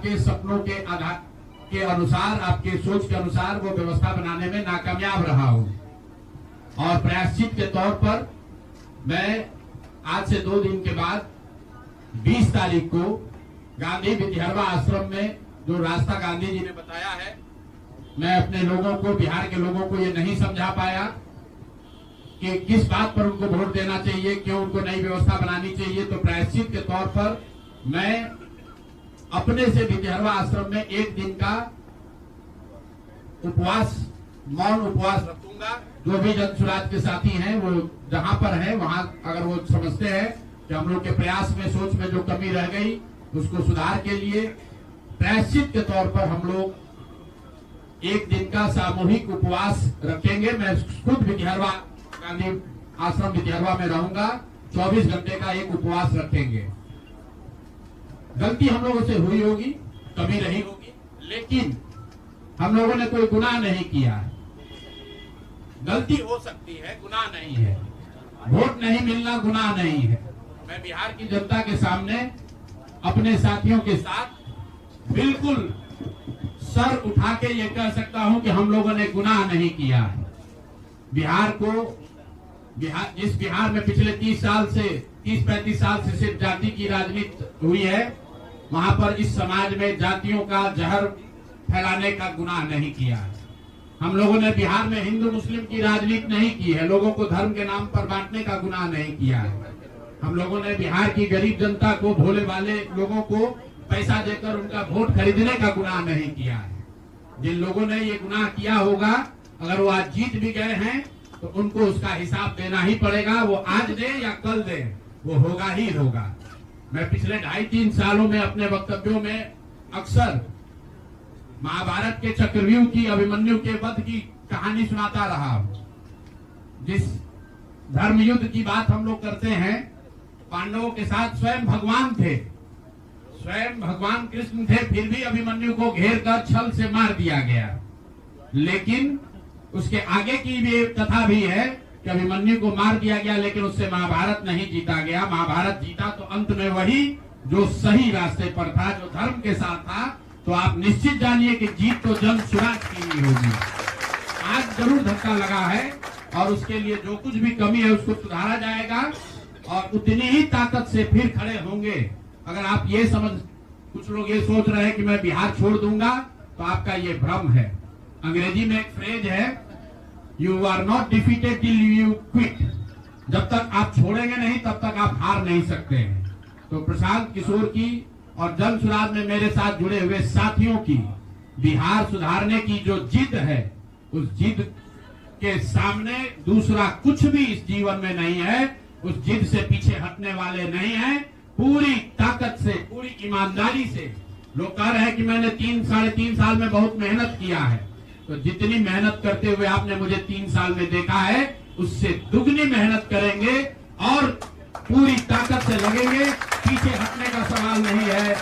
आपके सपनों के आधार के अनुसार, आपके सोच के अनुसार वो व्यवस्था बनाने में नाकामयाब रहा हूं। और प्रायश्चित के तौर पर मैं आज से 2 दिन के बाद 20 तारीख को गांधी विद्यारवा आश्रम में जो रास्ता गांधी जी ने बताया है, मैं अपने लोगों को, बिहार के लोगों को ये नहीं समझा पाया कि किस बात पर उनको वोट देना चाहिए, क्यों उनको नई व्यवस्था बनानी चाहिए। तो प्रायश्चित के तौर पर मैं अपने से विद्यारवा आश्रम में 1 दिन का उपवास, मौन उपवास रखूंगा। जो भी जन सुराज के साथी हैं वो जहां पर है वहां अगर वो समझते हैं कि हम लोग के प्रयास में, सोच में जो कमी रह गई उसको सुधार के लिए प्रायश्चित के तौर पर हम लोग 1 दिन का सामूहिक उपवास रखेंगे। मैं खुद विद्यारवा, गांधी आश्रम विद्यारवा में रहूंगा। 24 घंटे का एक उपवास रखेंगे। गलती हम लोगों से हुई होगी, कमी रही होगी, लेकिन हम लोगों ने कोई गुनाह नहीं किया है। गलती हो सकती है, गुनाह नहीं है। वोट नहीं मिलना गुनाह नहीं है। मैं बिहार की जनता के सामने अपने साथियों के साथ बिल्कुल सर उठा के ये कह सकता हूं कि हम लोगों ने गुनाह नहीं किया है। जिस बिहार में पिछले 30-35 साल से सिर्फ जाति की राजनीति हुई है, वहां पर इस समाज में जातियों का जहर फैलाने का गुनाह नहीं किया है। हम लोगों ने बिहार में हिंदू मुस्लिम की राजनीति नहीं की है। लोगों को धर्म के नाम पर बांटने का गुनाह नहीं किया है। हम लोगों ने बिहार की गरीब जनता को, भोले वाले लोगों को पैसा देकर उनका वोट खरीदने का गुनाह नहीं किया है। जिन लोगों ने ये गुनाह किया होगा, अगर वो आज जीत भी गए हैं तो उनको उसका हिसाब देना ही पड़ेगा। वो आज दे या कल दे, वो होगा ही होगा। मैं पिछले 2.5-3 सालों में अपने वक्तव्यों में अक्सर महाभारत के चक्रव्यूह की, अभिमन्यु के वध की कहानी सुनाता रहा हूं। जिस धर्म युद्ध की बात हम लोग करते हैं, पांडवों के साथ स्वयं भगवान थे, स्वयं भगवान कृष्ण थे, फिर भी अभिमन्यु को घेर कर छल से मार दिया गया। लेकिन उसके आगे की भी कथा भी है कि अभिमन्यु को मार दिया गया, लेकिन उससे महाभारत नहीं जीता गया। महाभारत जीता तो अंत में वही जो सही रास्ते पर था, जो धर्म के साथ था। तो आप निश्चित जानिए कि जीत तो जन सुराज की ही होगी। आज जरूर धक्का लगा है और उसके लिए जो कुछ भी कमी है उसको सुधारा जाएगा और उतनी ही ताकत से फिर खड़े होंगे। अगर आप ये कुछ लोग ये सोच रहे हैं कि मैं बिहार छोड़ दूंगा, तो आपका ये भ्रम है। अंग्रेजी में एक फ्रेज है, you are not defeated till you quit. जब तक आप छोड़ेंगे नहीं तब तक आप हार नहीं सकते हैं। तो प्रशांत किशोर की और जन सुराज में मेरे साथ जुड़े हुए साथियों की बिहार सुधारने की जो जिद है, उस जिद के सामने दूसरा कुछ भी इस जीवन में नहीं है। उस जिद से पीछे हटने वाले नहीं हैं। पूरी ताकत से, पूरी ईमानदारी से। लोग कह रहे हैं कि मैंने 3-3.5 साल में बहुत मेहनत किया है। तो जितनी मेहनत करते हुए आपने मुझे 3 साल में देखा है, उससे दुगनी मेहनत करेंगे और पूरी ताकत से लगेंगे। पीछे हटने का सवाल नहीं है।